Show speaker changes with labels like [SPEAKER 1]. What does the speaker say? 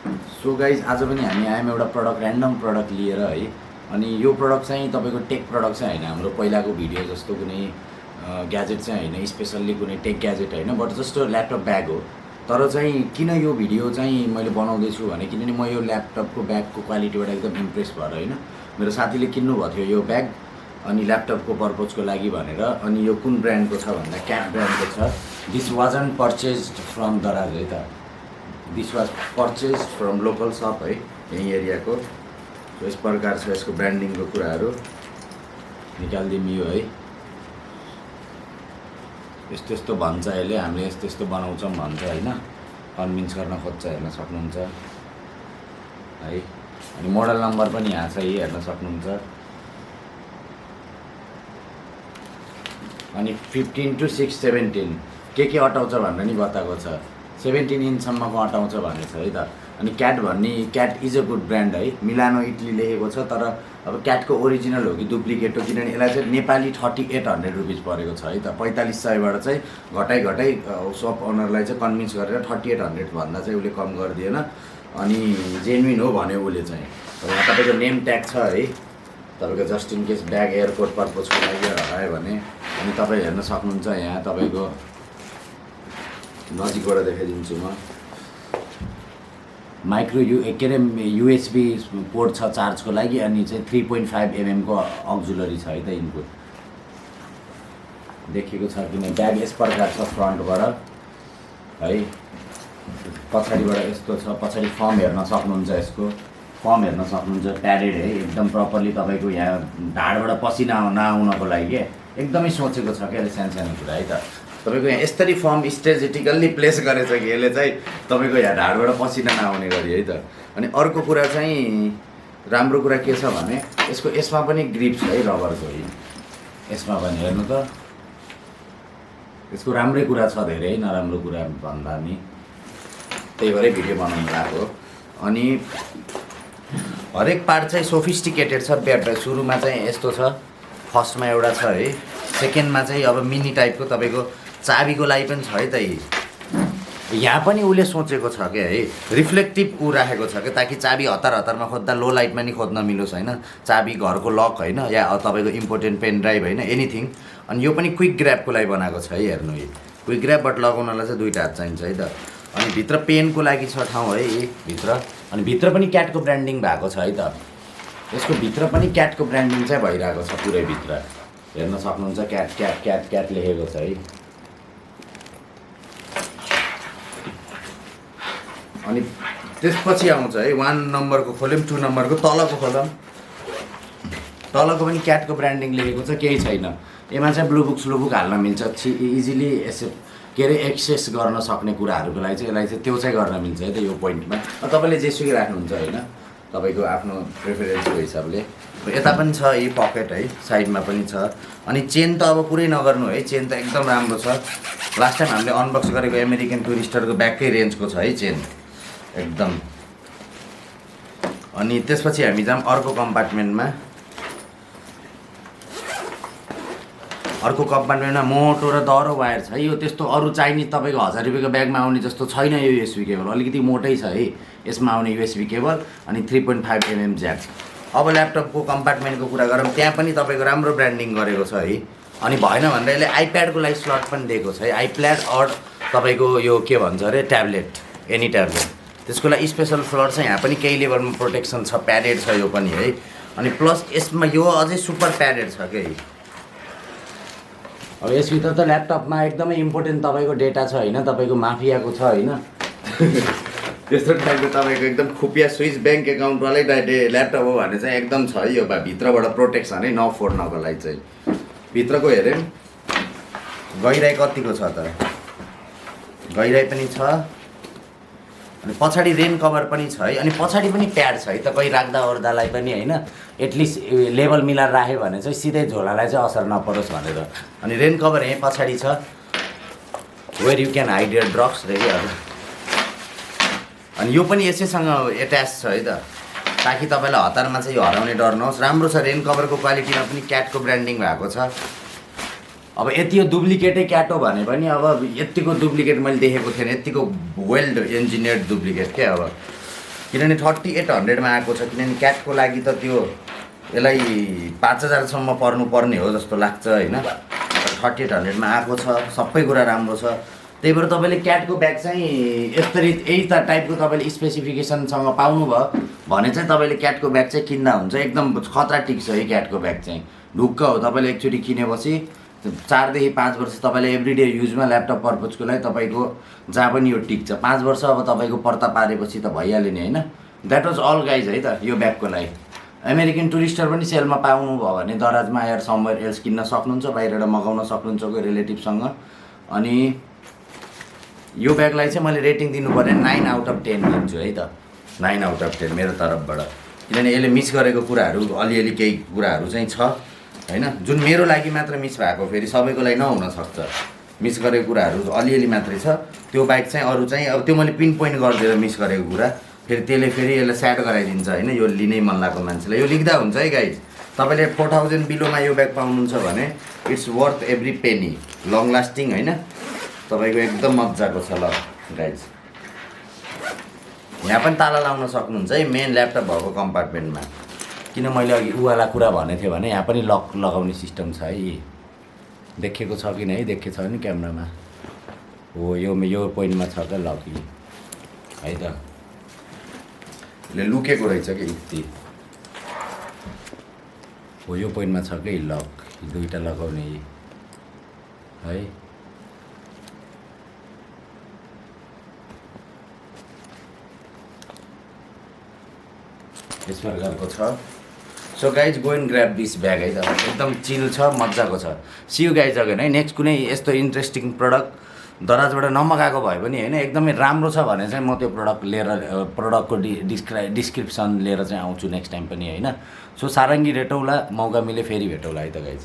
[SPEAKER 1] So guys आज पनि हामी आयौँ एउटा प्रडक्ट ऱ्यान्डम प्रडक्ट लिएर है। अनि यो प्रडक्ट चाहिँ तपाईँको टेक प्रडक्ट चाहिँ होइन, हाम्रो पहिलाको भिडियो जस्तो कुनै ग्याजेट चाहिँ होइन, स्पेसल्ली कुनै टेक ग्याजेट होइन, बट जस्तो ल्यापटप ब्याग हो। तर चाहिँ किन यो भिडियो चाहिँ मैले बनाउँदैछु भने किनभने म यो ल्यापटपको ब्यागको क्वालिटीबाट एकदम इम्प्रेस भएर होइन, मेरो साथीले किन्नुभएको थियो यो ब्याग अनि ल्यापटपको पर्पजको लागि भनेर। अनि यो कुन ब्रान्डको छ भन्दा क्याट ब्रान्डको छ। दिस वाजन्ट पर्चेस्ड फ्रम दराज है त, this was purchase from local shop है, यही एरियाको। सो यस प्रकार छ यसको ब्रान्डिङको कुराहरू निकालिदिउँ है। यस्तो यस्तो भन्छ यसले, हामीले यस्तो यस्तो बनाउँछौँ भन्छ होइन, कन्भिन्स गर्न खोज्छ, हेर्न सक्नुहुन्छ है। अनि मोडल नम्बर पनि यहाँ छ, यही हेर्न सक्नुहुन्छ। अनि 15 to 6 17 के अटाउँछ भनेर नि बताएको छ। 17 इन्चसम्मको अटाउँछ भनेको छ है त। अनि क्याट भन्ने, CAT is a good brand है, मिलानो इटली लेखेको छ। तर अब क्याटको ओरिजिनल हो कि डुप्लिकेट हो, किनभने यसलाई चाहिँ नेपाली 3800 रुपिस परेको छ है त। 4500बाट चाहिँ घटाइ सप ओनरलाई चाहिँ कन्भिन्स गरेर 3800 भन्दा चाहिँ उसले कम गरिदिएन। अनि जेन्युन हो भन्यो उसले चाहिँ। यहाँ तपाईँको नेम ट्याग छ है, तपाईँको just in case bag airport पर्पजको लागि हरायो भने। अनि तपाईँ हेर्न सक्नुहुन्छ यहाँ तपाईँको नजिकबाट देखाइदिन्छु म। माइक्रो के अरे युएसबी पोर्ट छ चार्जको लागि। अनि चाहिँ 3.5 mm को अक्जुलरी छ है त इनपुट, देखिएको छ किन। ब्याग यस प्रकार छ फ्रन्टबाट है, पछाडिबाट यस्तो छ। पछाडि फर्म हेर्न सक्नुहुन्छ, यसको फर्म हेर्न सक्नुहुन्छ, प्याडेड है एकदम प्रपरली। तपाईँको यहाँ ढाडबाट पसिना नआउनको लागि एकदमै सोचेको छ क्या सानो कुरा है त। तपाईँको यहाँ यस्तरी फर्म स्ट्रेटेजिकल्ली प्लेस गरेछ कि यसले चाहिँ तपाईँको यहाँ ढाडबाट पसिना नआउने गरी है त। अनि अर्को कुरा चाहिँ राम्रो कुरा के छ भने यसको यसमा पनि ग्रिप छ है, रबरको यसमा पनि हेर्नु त। यसको राम्रै कुरा छ, धेरै नराम्रो कुरा भन्दा नि, त्यही भएर भिडियो बनाउनु लाग्यो। अनि हरेक पार्ट चाहिँ सोफिस्टिकेटेड छ। ब्याट सुरुमा चाहिँ यस्तो छ, फर्स्टमा एउटा छ है। सेकेन्डमा चाहिँ अब मिनी टाइपको तपाईँको चाबीको लागि पनि छ है त। यहाँ पनि उसले सोचेको छ क्या है, रिफ्लेक्टिभ ऊ राखेको छ क्या, ताकि चाबी हतारमा खोज्दा लो लाइटमा नि खोज्न मिलोस् होइन। चाबी घरको लक होइन, या तपाईँको इम्पोर्टेन्ट पेन ड्राइभ होइन, एनिथिङ। अनि यो पनि क्विक ग्र्याबको लागि बनाएको छ है, हेर्नु है। क्विक ग्र्याब बट लगाउनलाई चाहिँ दुईवटा हात चाहिन्छ है त। अनि भित्र पेनको लागि छ ठाउँ है भित्र। अनि भित्र पनि क्याटको ब्रान्डिङ भएको छ है त। यसको भित्र पनि क्याटको ब्रान्डिङ चाहिँ भइरहेको छ पुरै भित्र, हेर्न सक्नुहुन्छ। क्याट क्याट क्याट क्याट लेखेको छ है। अनि त्यसपछि आउँछ है 1 नम्बरको खोल्यौँ, 2 नम्बरको तलको खोलौँ। तलको पनि क्याटको ब्रान्डिङ लेखेको छ, केही छैन। यसमा चाहिँ ब्लुबुक हाल्न मिल्छ, इजिली के अरे एक्सेस गर्न सक्ने कुराहरूको लागि चाहिँ यसलाई चाहिँ त्यो चाहिँ गर्न मिल्छ है त यो पोइन्टमा। तपाईँले जेसुकै राख्नुहुन्छ होइन, तपाईँको आफ्नो प्रेफरेन्सको हिसाबले। यता पनि छ यही पकेट है, साइडमा पनि छ। अनि चेन त अब पुरै नगर्नु है, चेन त एकदम राम्रो छ। लास्ट टाइम हामीले अनबक्स गरेको अमेरिकन टुरिस्टरको ब्यागकै रेन्जको छ है चेन एकदम। अनि त्यसपछि हामी जाऊँ अर्को कम्पार्टमेन्टमा। अर्को कम्पार्टमेन्टमा मोटो र दह्रो वायर छ है। यो त्यस्तो अरू चाहिने तपाईँको 1000 रुपियाँको ब्यागमा आउने जस्तो छैन यो युएसबी केबल, अलिकति मोटै छ है यसमा आउने युएसबी केबल। अनि 3.5 mm ज्याक। अब ल्यापटपको कम्पार्टमेन्टको कुरा गरौँ, त्यहाँ पनि तपाईँको राम्रो ब्रान्डिङ गरेको छ है। अनि भएन भनेर यसले आइप्याडको लागि स्लट पनि दिएको छ है, आइप्याड अर तपाईँको यो के भन्छ अरे ट्याब्लेट, एनी ट्याब्लेट, त्यसको लागि स्पेसल स्लट छ। यहाँ पनि केही लेभलमा प्रोटेक्सन छ, प्याडेड छ यो पनि है। अनि प्लस यसमा यो अझै सुपर प्याडेड छ क्या। अब यसभित्र त ल्यापटपमा एकदमै इम्पोर्टेन्ट तपाईँको डेटा छ होइन, तपाईँको माफियाको छ होइन। त्यस्तो टाइपको तपाईँको एकदम खुफिया स्विस ब्याङ्क एकाउन्टवालै ल्यापटप हो भने चाहिँ एकदम छ है यो भित्रबाट प्रोटेक्सन है, नफोड्नको लागि चाहिँ। भित्रको हेऱ्यौँ गहिराइ कतिको छ त, गहिराइ पनि छ। अनि पछाडि रेन कभर पनि छ है। अनि पछाडि पनि प्याड छ है त, कोही राख्दा ओर्दालाई पनि होइन, एटलिस्ट लेभल मिलाएर राख्यो भने चाहिँ सिधै झोलालाई चाहिँ असर नपरोस् भनेर। अनि रेन कभर यहीँ पछाडि छ, where you can hide your drugs रे क्या। अनि यो पनि यसैसँग एट्याच छ है त, ताकि तपाईँलाई हतारमा चाहिँ यो हराउने डर नहोस्। राम्रो छ, रेन कभरको क्वालिटीमा पनि क्याटको ब्रान्डिङ भएको छ। अब यति यो डुप्लिकेटै क्याट हो भने पनि अब यतिको डुप्लिकेट मैले देखेको थिएन, यतिको वेल इन्जिनियर्ड डुप्लिकेट क्या। अब किनभने 3800 मा आएको छ। किनभने क्याटको लागि त त्यो यसलाई 5000 पर्नुपर्ने हो जस्तो लाग्छ होइन। 3800 मा आएको छ, सबै कुरा राम्रो छ। त्यही भएर तपाईँले क्याटको ब्याग चाहिँ यस्तरी यही त टाइपको तपाईँले स्पेसिफिकेसनसँग पाउनुभयो भने चाहिँ तपाईँले क्याटको ब्याग चाहिँ किन्दा हुन्छ। एकदम खतरा टिक्छ है क्याटको ब्याग चाहिँ, ढुक्क हो। तपाईँले एकचोटि किनेपछि 4 देखि 5 वर्ष तपाईँले एभ्रिडे युजमा ल्यापटप पर्पजको लागि तपाईँको जहाँ पनि यो टिक्छ। 5 वर्ष अब तपाईँको पर्ता पारेपछि त भइहाल्यो नि होइन। द्याट वाज अल गाइज है त यो ब्यागको लागि। अमेरिकन टुरिस्टर पनि सेलमा पाउनुभयो भने दराजमा एयर समवेयर एल्स किन्न सक्नुहुन्छ, बाहिरबाट मगाउन सक्नुहुन्छ कोही रिलेटिभसँग। अनि यो ब्यागलाई चाहिँ मैले रेटिङ दिनु पर्ने 9 आउट अफ 10 दिन्छु है त, 9 आउट अफ 10 मेरो तर्फबाट। किनभने यसले मिस गरेको कुराहरू अलिअलि केही कुराहरू चाहिँ छ होइन, जुन मेरो लागि मात्र मिस भएको, फेरि सबैको लागि नहुनसक्छ। मिस गरेको कुराहरू अलिअलि मात्रै छ। त्यो बाइक चाहिँ अरू चाहिँ अब त्यो मैले पिन पोइन्ट गरिदिएर मिस गरेको कुरा फेरि त्यसले फेरि यसलाई स्याड गराइदिन्छ होइन। यो लिनै मन लागेको मान्छेलाई यो लिँदा हुन्छ है गाइज। तपाईँले 4000 बिलोमा यो ब्याग पाउनुहुन्छ भने it's worth every Penny, long lasting होइन, तपाईँको एकदम मजाको छ। ल गाइज यहाँ पनि ताला लाउन सक्नुहुन्छ है मेन ल्यापटप भएको कम्पार्टमेन्टमा। किन मैले अघि उवाला कुरा भनेको थिएँ भने यहाँ पनि लक लगाउने सिस्टम छ है। देखेको छ कि नै, देखेको छ नि क्यामेरामा? हो यो पोइन्टमा छ क्या लक है त, यसले लुकेको रहेछ कि यति। हो यो पोइन्टमा छ कि लक, दुईवटा लगाउने है। यस प्रकारको छ। So guys go and grab this bag है त, एकदम चिल छ, मजाको छ। सी यू गाइज अगेन है नेक्स्ट कुनै यस्तो इन्ट्रेस्टिङ प्रडक्ट दराजबाट नमगाएको भए पनि होइन, एकदमै राम्रो छ भने चाहिँ म त्यो प्रडक्ट लिएर प्रडक्टको डिस्क्रिप्सन लिएर चाहिँ आउँछु नेक्स्ट टाइम पनि होइन। सो सारङ्गी भेटौँला, मौका मिले फेरि भेटौँला है त गाइज।